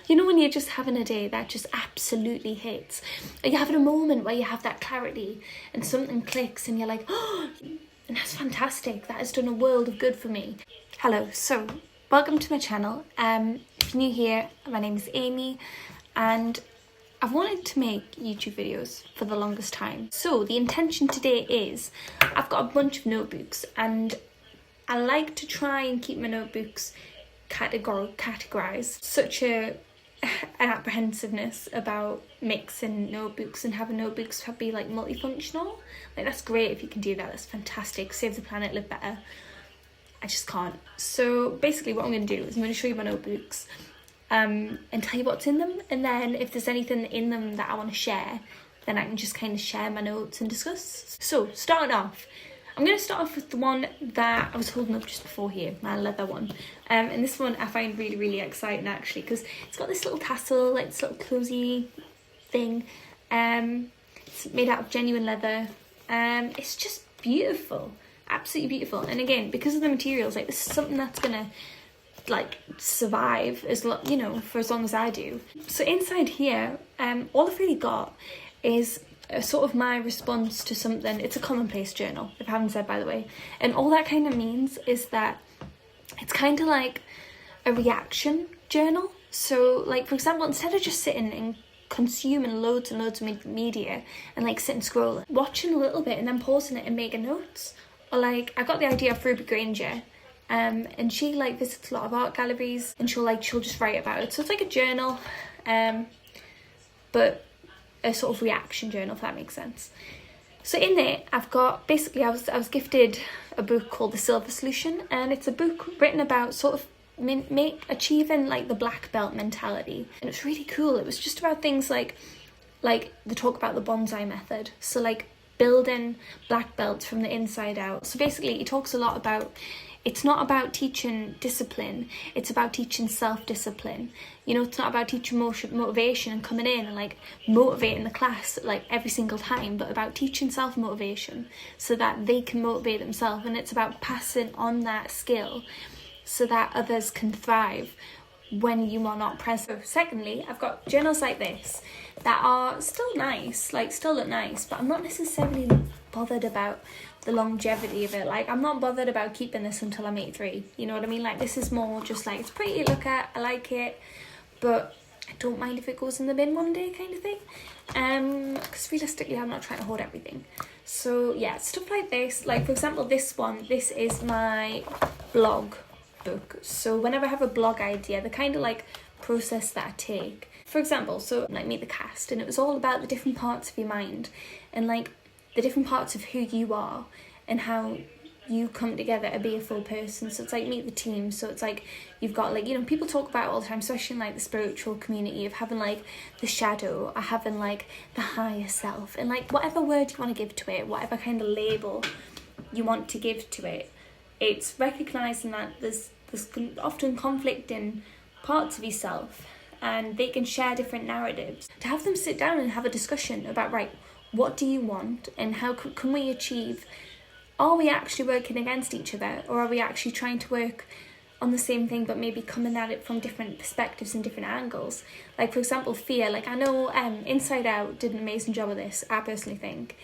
You know when you're just having a day that just absolutely hits? Or you're having a moment where you have that clarity and something clicks and you're like, oh, and that's fantastic. That has done a world of good for me. Hello, so welcome to my channel. If you're new here, my name is Amy and I've wanted to make YouTube videos for the longest time. So the intention today is, I've got a bunch of notebooks and I like to try and keep my notebooks categorized. Such an apprehensiveness about mixing notebooks and having notebooks be like multifunctional. Like that's great if you can do that, that's fantastic, save the planet, live better. I just can't. So basically what I'm going to do is I'm going to show you my notebooks and tell you what's in them, and then if there's anything in them that I want to share, then I can just kind of share my notes and discuss. So starting off, I'm going to start off with the one that I was holding up just before here, my leather one. And this one I find really, really exciting actually, because it's got this little tassel, like this little cozy thing. It's made out of genuine leather. It's just beautiful, absolutely beautiful. And again, because of the materials, like this is something that's going to like survive as you know, for as long as I do. So inside here, all I've really got is a sort of my response to something. It's a Commonplace journal, if I haven't said, by the way. And all that kind of means is that it's kind of like a reaction journal. So like, for example, instead of just sitting and consuming loads and loads of media and like sit and scroll, watching a little bit and then pausing it and making notes. Or like, I got the idea of Ruby Granger, and she like visits a lot of art galleries and she'll just write about it. So it's like a journal, but a sort of reaction journal, if that makes sense. So in there, I've got, basically I was gifted a book called The Silver Solution, and it's a book written about sort of achieving like the black belt mentality. And it's really cool. It was just about things like they talk about the bonsai method. So like building black belts from the inside out. So basically it talks a lot about, it's not about teaching discipline, it's about teaching self-discipline. You know, it's not about teaching motivation and coming in and like motivating the class like every single time, but about teaching self-motivation so that they can motivate themselves. And it's about passing on that skill so that others can thrive when you are not present. Secondly, I've got journals like this that are still nice, like still look nice, but I'm not necessarily bothered about the longevity of it. Like I'm not bothered about keeping this until I'm 83, you know what I mean? Like this is more just like, it's pretty to look at, I like it, but I don't mind if it goes in the bin one day kind of thing. Because realistically I'm not trying to hoard everything. So yeah, stuff like this, like for example this one, this is my blog book. So whenever I have a blog idea, the kind of like process that I take, for example, so like Meet the Cast, and it was all about the different parts of your mind and like the different parts of who you are and how you come together to be a full person. So it's like Meet the Team. So it's like you've got like, you know, people talk about it all the time, especially in like the spiritual community, of having like the shadow or having like the higher self, and like whatever word you want to give to it, whatever kind of label you want to give to it, it's recognizing that there's often conflicting parts of yourself and they can share different narratives. To have them sit down and have a discussion about, right, what do you want and how can we achieve? Are we actually working against each other, or are we actually trying to work on the same thing but maybe coming at it from different perspectives and different angles? Like for example, fear. Like I know Inside Out did an amazing job of this, I personally think,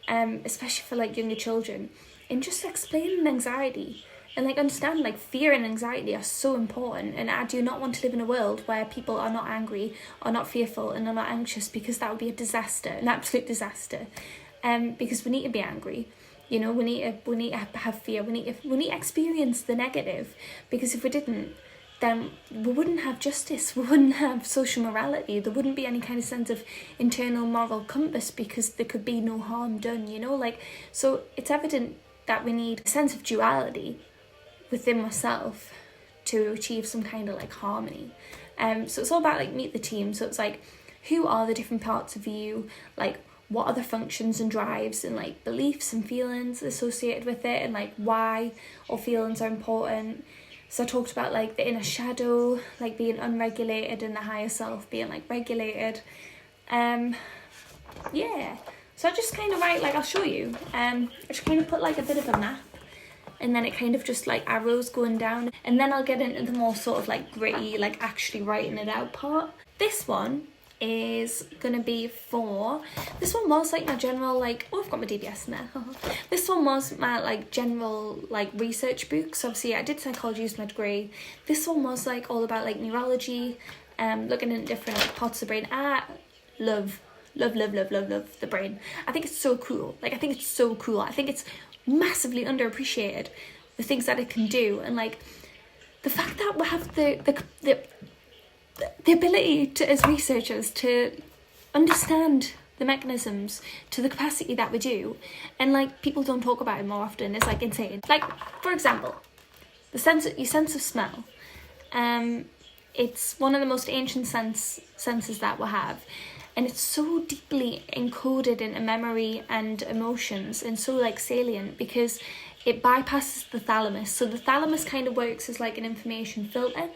especially for like younger children, in just explaining anxiety. And like understand, like fear and anxiety are so important, and I do not want to live in a world where people are not angry, are not fearful, and are not anxious, because that would be a disaster, an absolute disaster. Because we need to be angry, you know, we need to have fear, we need to experience the negative, because if we didn't, then we wouldn't have justice, we wouldn't have social morality, there wouldn't be any kind of sense of internal moral compass, because there could be no harm done, you know, like, so it's evident that we need a sense of duality within myself to achieve some kind of like harmony. So it's all about like Meet the Team. So it's like, who are the different parts of you, like what are the functions and drives and like beliefs and feelings associated with it, and like why or feelings are important. So I talked about like the inner shadow, like being unregulated, and the higher self being like regulated. Yeah, so I just kind of write, like I'll show you, I just kind of put like a bit of a map and then it kind of just like arrows going down, and then I'll get into the more sort of like gritty, like actually writing it out part. This one is gonna be for, this one was like my general like, oh, I've got my DBS in there. This one was my like general like research book. So obviously I did psychology as my degree. This one was like all about like neurology, looking at different like, parts of the brain. I love the brain. I think it's so cool. Like I think it's so cool. I think it's massively underappreciated, the things that it can do, and like the fact that we have the ability to, as researchers, to understand the mechanisms to the capacity that we do, and like people don't talk about it more often. It's like insane. Like for example, your sense of smell. It's one of the most ancient senses that we have, and it's so deeply encoded into memory and emotions, and so like salient because it bypasses the thalamus. So the thalamus kind of works as like an information filter.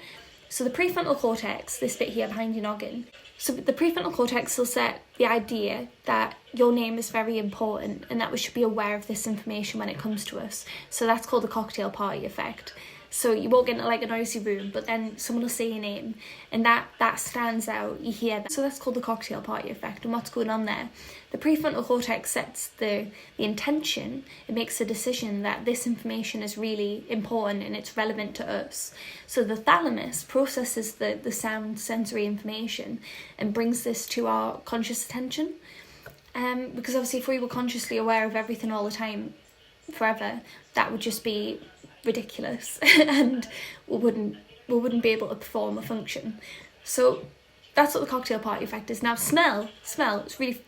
So the prefrontal cortex, this bit here behind your noggin, so the prefrontal cortex will set the idea that your name is very important and that we should be aware of this information when it comes to us. So that's called the cocktail party effect. So you walk into like a noisy room, but then someone will say your name and that stands out, you hear that. So that's called the cocktail party effect. And what's going on there? The prefrontal cortex sets the intention, it makes a decision that this information is really important and it's relevant to us. So the thalamus processes the sound sensory information and brings this to our conscious attention. Because obviously if we were consciously aware of everything all the time, forever, that would just be ridiculous and we wouldn't be able to perform a function. So that's what the cocktail party effect is. Now smell is really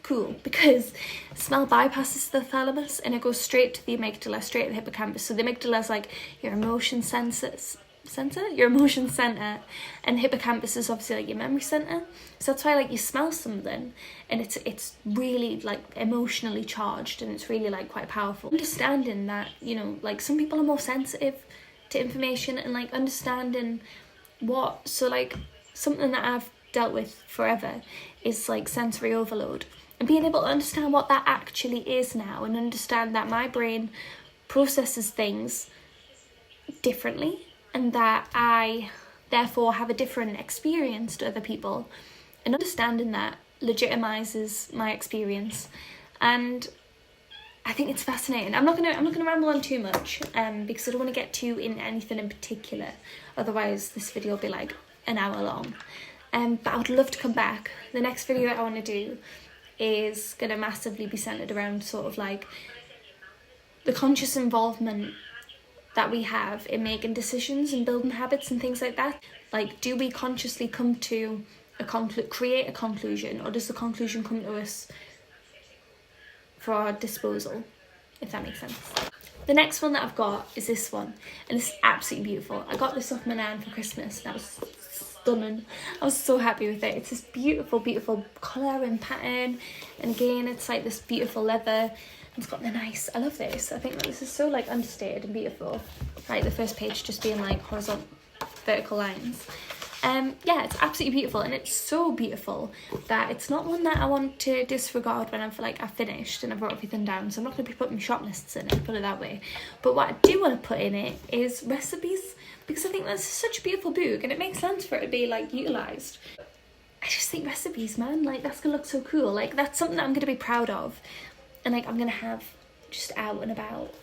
cool because smell bypasses the thalamus and it goes straight to the amygdala, straight to the hippocampus. So the amygdala is like your emotion your emotion center, and hippocampus is obviously like your memory center. So that's why like you smell something and it's really like emotionally charged and it's really like quite powerful. Understanding that, you know, like some people are more sensitive to information, and like understanding so like something that I've dealt with forever is like sensory overload, and being able to understand what that actually is now, and understand that my brain processes things differently and that I therefore have a different experience to other people, and understanding that legitimizes my experience. And I think it's fascinating. I'm not gonna ramble on too much because I don't want to get too into anything in particular, otherwise this video will be like an hour long. But I would love to come back. The next video that I want to do is gonna massively be centered around sort of like the conscious involvement that we have in making decisions and building habits and things like that. Like, do we consciously come to create a conclusion, or does the conclusion come to us for our disposal, if that makes sense? The next one that I've got is this one, and it's absolutely beautiful. I got this off my nan for Christmas and that was stunning. I was so happy with it. It's this beautiful colour and pattern, and again it's like this beautiful leather. It's got the nice, I love this. I think that this is so like understated and beautiful. Like the first page just being like horizontal, vertical lines. Yeah, it's absolutely beautiful, and it's so beautiful that it's not one that I want to disregard when I've finished and I've wrote everything down. So I'm not going to be putting shop lists in it, put it that way. But what I do want to put in it is recipes, because I think that's such a beautiful book and it makes sense for it to be like utilised. I just think recipes, man, like that's going to look so cool. Like that's something that I'm going to be proud of. And like I'm gonna have just out and about,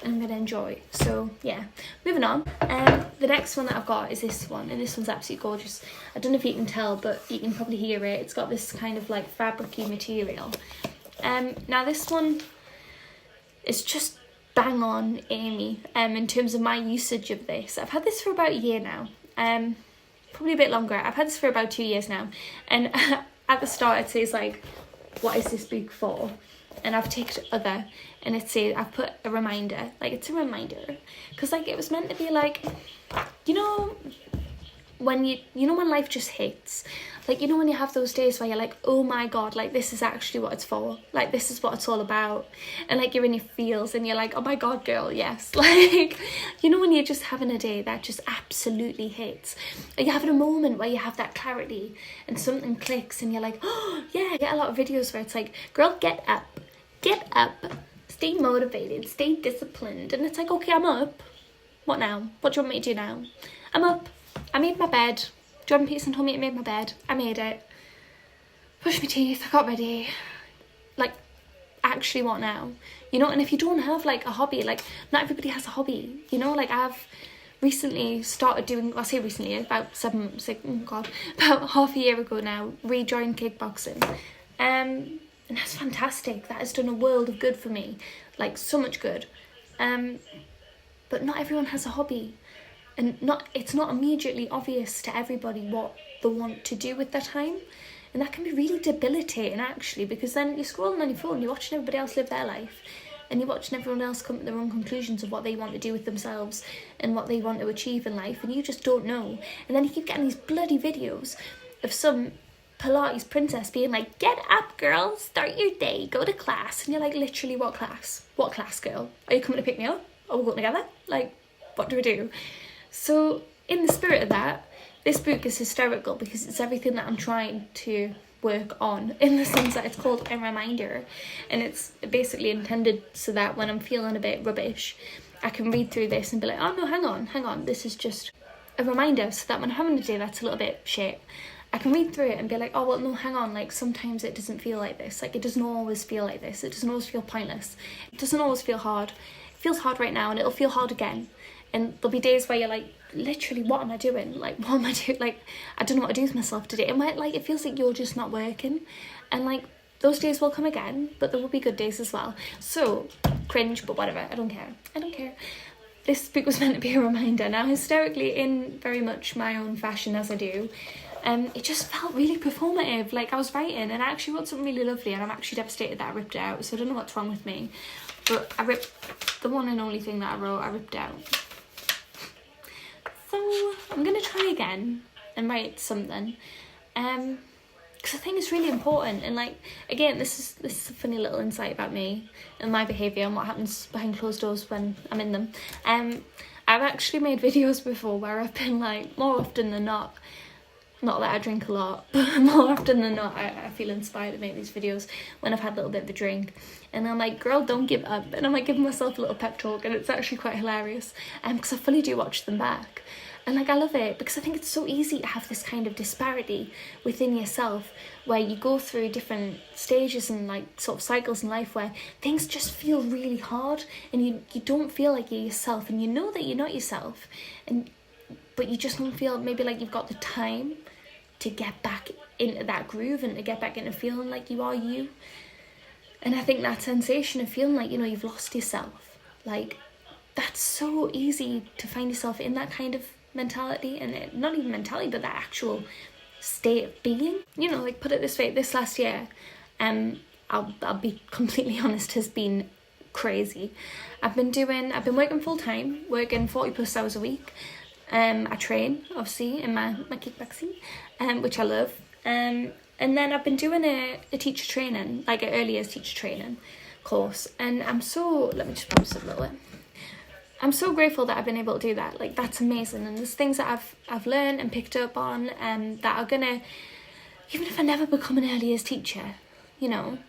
and I'm gonna enjoy. So yeah, moving on. The next one that I've got is this one, and this one's absolutely gorgeous. I don't know if you can tell, but you can probably hear it. It's got this kind of like fabricy material. Now this one is just bang on Amy. In terms of my usage of this, I've had this for about a year now. Probably a bit longer. I've had this for about 2 years now, and at the start it says like, what is this book for? And I've ticked other, and it says I've put a reminder, like it's a reminder, because like it was meant to be like, you know, when when life just hits, like, you know, when you have those days where you're like, oh my god, like this is actually what it's for, like this is what it's all about, and like you're in your feels and you're like, oh my god girl, yes, like, you know, when you're just having a day that just absolutely hits, or you're having a moment where you have that clarity and something clicks and you're like, oh yeah. I get a lot of videos where it's like, girl, get up, stay motivated, stay disciplined. And it's like, okay, I'm up. What now? What do you want me to do now? I'm up. I made my bed. Jordan Peterson told me to make my bed. I made it. Brushed my teeth. I got ready. Like, actually, what now? You know, and if you don't have like a hobby, like not everybody has a hobby. You know, like I've recently started doing, I say recently, about about half a year ago now, rejoined kickboxing. And that's fantastic. That has done a world of good for me. Like, so much good. But not everyone has a hobby. And it's not immediately obvious to everybody what they want to do with their time. And that can be really debilitating, actually, because then you're scrolling on your phone, you're watching everybody else live their life, and you're watching everyone else come to their own conclusions of what they want to do with themselves and what they want to achieve in life, and you just don't know. And then you keep getting these bloody videos of some Pilates princess being like, get up, girl, start your day, go to class. And you're like, literally, what class? What class, girl? Are you coming to pick me up? Are we going together? Like, what do we do? So, in the spirit of that, this book is hysterical because it's everything that I'm trying to work on, in the sense that it's called A Reminder, and it's basically intended so that when I'm feeling a bit rubbish, I can read through this and be like, oh no, hang on, this is just a reminder, so that when I'm having a day that's a little bit shit, I can read through it and be like, oh well, no, hang on, like sometimes it doesn't feel like this, like it doesn't always feel like this, it doesn't always feel pointless, it doesn't always feel hard, it feels hard right now and it'll feel hard again. And there'll be days where you're like, literally, what am I doing? Like, what am I doing? Like, I don't know what to do with myself today. It might, like, it feels like you're just not working. And, like, those days will come again, but there will be good days as well. So, cringe, but whatever. I don't care. This book was meant to be a reminder. Now, hysterically, in very much my own fashion as I do, it just felt really performative. Like, I was writing, and I actually wrote something really lovely, and I'm actually devastated that I ripped it out, so I don't know what's wrong with me. But I ripped the one and only thing that I wrote, I ripped out. So I'm going to try again and write something, because I think it's really important. And like, again, this is a funny little insight about me and my behaviour and what happens behind closed doors when I'm in them. I've actually made videos before where I've been like, more often than not that I drink a lot, but more often than not I feel inspired to make these videos when I've had a little bit of a drink, and I'm like, girl, don't give up, and I'm like giving myself a little pep talk, and it's actually quite hilarious, because I fully do watch them back. And like, I love it because I think it's so easy to have this kind of disparity within yourself where you go through different stages and like sort of cycles in life where things just feel really hard and you don't feel like you're yourself, and you know that you're not yourself, but you just don't feel maybe like you've got the time to get back into that groove and to get back into feeling like you are you. And I think that sensation of feeling like, you know, you've lost yourself, like, that's so easy to find yourself in that kind of mentality, and not even mentality, but that actual state of being. You know, like, put it this way, this last year, I'll be completely honest, has been crazy. I've been working full time, working 40 plus hours a week. I train, obviously, in my kickboxing, which I love. And then I've been doing a teacher training, like an early years teacher training course. And let me just pause it a little bit. I'm so grateful that I've been able to do that. Like, that's amazing. And there's things that I've learned and picked up on, that are gonna, even if I never become an early years teacher, you know,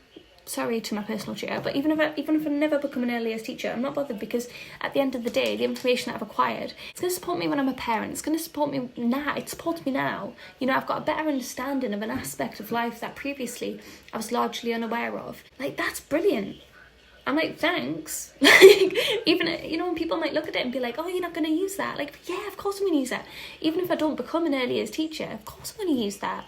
sorry to my personal tutor, but even if I never become an early years teacher, I'm not bothered, because at the end of the day, the information that I've acquired, it's going to support me when I'm a parent. It's going to support me now. It supports me now. You know, I've got a better understanding of an aspect of life that previously I was largely unaware of. Like, that's brilliant. I'm like, thanks. Like, even, you know, when people might look at it and be like, oh, you're not going to use that. Like, yeah, of course I'm going to use that. Even if I don't become an early years teacher, of course I'm going to use that.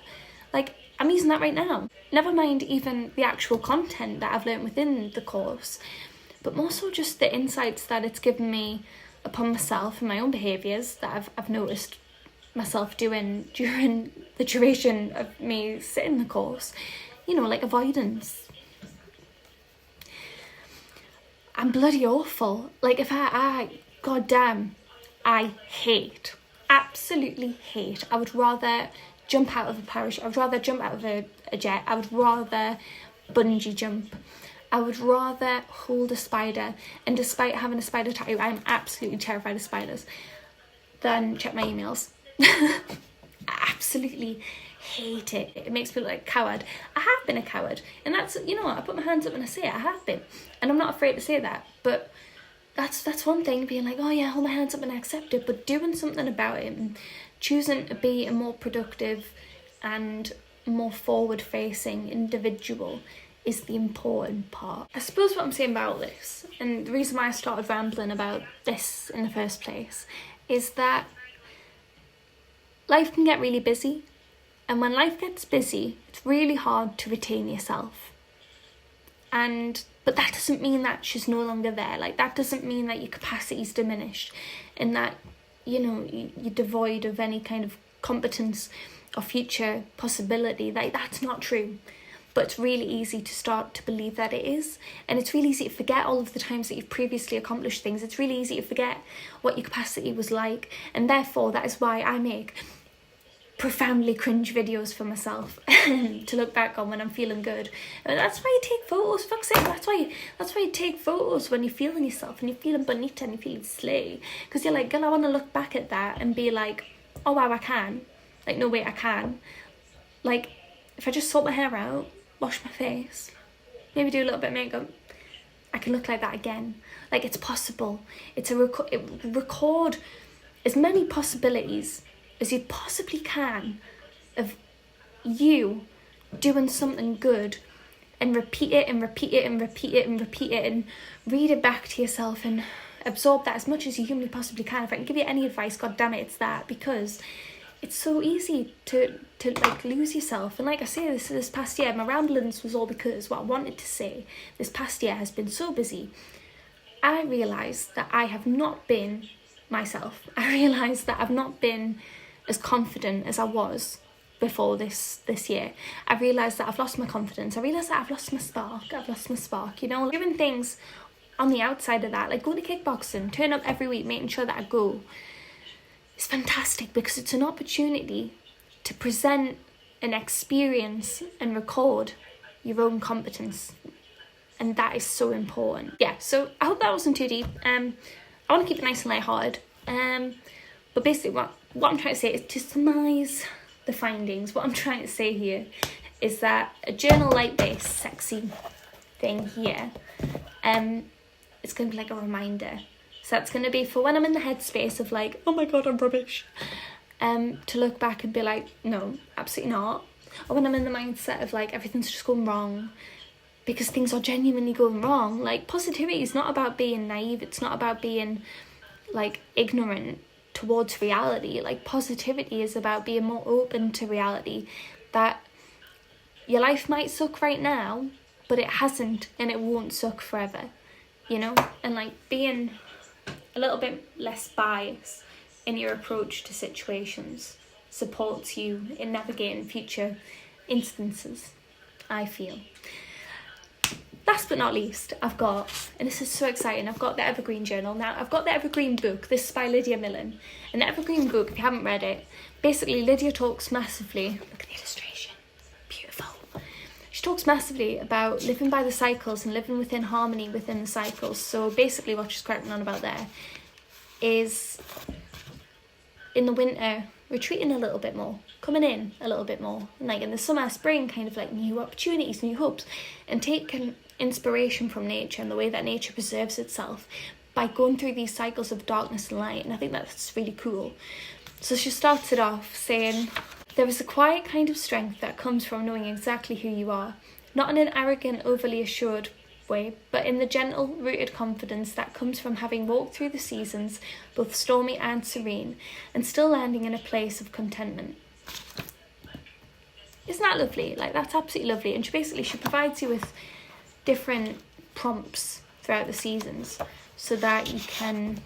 Like, I'm using that right now. Never mind even the actual content that I've learned within the course, but more so just the insights that it's given me upon myself and my own behaviours that I've noticed myself doing during the duration of me sitting the course. You know, like avoidance. I'm bloody awful. Like, if goddamn, I absolutely hate. I would rather jump out of a parachute. I would rather jump out of a jet. I would rather bungee jump. I would rather hold a spider. And despite having a spider tattoo, I'm absolutely terrified of spiders, than check my emails. I absolutely hate it. It makes me look like a coward. I have been a coward, and that's, you know what, I put my hands up and I say it, I have been, and I'm not afraid to say that. But that's one thing, being like, oh yeah, hold my hands up and I accept it, but doing something about it and choosing to be a more productive and more forward-facing individual is the important part. I suppose what I'm saying about this, and the reason why I started rambling about this in the first place, is that life can get really busy, and when life gets busy, it's really hard to retain yourself. But that doesn't mean that she's no longer there. Like, that doesn't mean that your capacity's diminished and that, you know, you're devoid of any kind of competence or future possibility. Like, that's not true. But it's really easy to start to believe that it is. And it's really easy to forget all of the times that you've previously accomplished things. It's really easy to forget what your capacity was like. And therefore, that is why I make profoundly cringe videos for myself to look back on when I'm feeling good. And that's why you take photos, fuck's sake. That's why you take photos when you're feeling yourself and you're feeling bonita and you're feeling slay. Because you're like, girl, I want to look back at that and be like, oh wow, I can. Like, no, wait, I can. Like, if I just sort my hair out, wash my face, maybe do a little bit of makeup, I can look like that again. Like, it's possible. It's record as many possibilities as you possibly can of you doing something good, and repeat it and repeat it and repeat it and repeat it and read it back to yourself and absorb that as much as you humanly possibly can. If I can give you any advice, god damn it, it's that, because it's so easy to like lose yourself. And like I say, this past year, my ramblings was all because what I wanted to say this past year has been so busy. I realised that I have not been myself. I realised that I've not been as confident as I was before this year. I realised that I've lost my confidence. I realised that I've lost my spark, you know? Doing things on the outside of that, like going to kickboxing, turn up every week, making sure that I go, it's fantastic because it's an opportunity to present an experience and record your own competence. And that is so important. Yeah, so I hope that wasn't too deep. I want to keep it nice and lighthearted. But basically what I'm trying to say is, to surmise the findings, what I'm trying to say here is that a journal like this sexy thing here, it's going to be like a reminder. So that's going to be for when I'm in the headspace of like, oh my god, I'm rubbish, to look back and be like, no, absolutely not. Or when I'm in the mindset of like, everything's just going wrong, because things are genuinely going wrong. Like, positivity is not about being naive. It's not about being like ignorant towards reality. Like, positivity is about being more open to reality, that your life might suck right now, but it hasn't and it won't suck forever, you know? And like being a little bit less biased in your approach to situations supports you in navigating future instances, I feel. Last but not least, I've got, and this is so exciting, I've got the Evergreen Journal. Now, I've got the Evergreen book. This is by Lydia Millen. And the Evergreen book, if you haven't read it, basically Lydia talks massively, look at the illustration, beautiful. She talks massively about living by the cycles and living within harmony within the cycles. So basically what she's cracking on about there is, in the winter, retreating a little bit more, coming in a little bit more, and like in the summer, spring, kind of like new opportunities, new hopes, and taking inspiration from nature and the way that nature preserves itself by going through these cycles of darkness and light. And I think that's really cool. So she starts it off saying, there is a quiet kind of strength that comes from knowing exactly who you are, not in an arrogant, overly assured way, but in the gentle, rooted confidence that comes from having walked through the seasons, both stormy and serene, and still landing in a place of contentment. Isn't that lovely? Like, that's absolutely lovely. And she provides you with different prompts throughout the seasons so that you can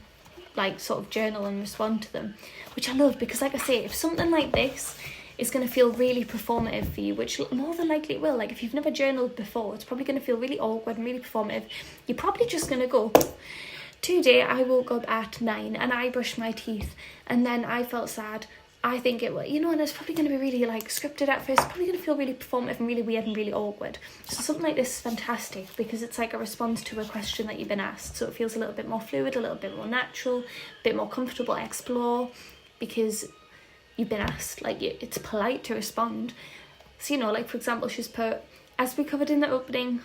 like sort of journal and respond to them, which I love, because like I say, if something like this is going to feel really performative for you, which more than likely it will, like if you've never journaled before, it's probably going to feel really awkward and really performative. You're probably just going to go, today I woke up at 9 and I brushed my teeth and then I felt sad. I think it will, you know, and it's probably going to be really like scripted at first. It's probably going to feel really performative and really weird and really awkward. So something like this is fantastic because it's like a response to a question that you've been asked. So it feels a little bit more fluid, a little bit more natural, a bit more comfortable to explore, because you've been asked. Like, it's polite to respond. So, you know, like for example, she's put, as we covered in the opening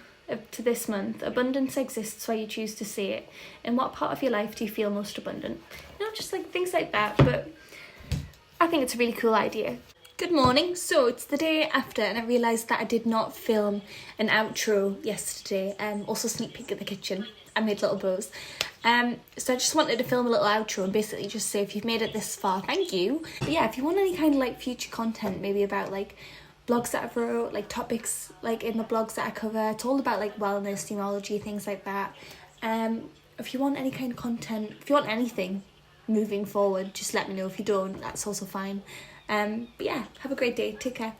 to this month, abundance exists where you choose to see it. In what part of your life do you feel most abundant? You know, just like things like that. But I think it's a really cool idea. Good morning. So it's the day after, and I realised that I did not film an outro yesterday. Also sneak peek at the kitchen. I made little bows. So I just wanted to film a little outro and basically just say, if you've made it this far, thank you. But yeah, if you want any kind of like future content, maybe about like blogs that I've wrote, like topics like in the blogs that I cover, it's all about like wellness, numerology, things like that. If you want any kind of content, if you want anything moving forward, just let me know. If you don't, that's also fine. But yeah, have a great day. Take care.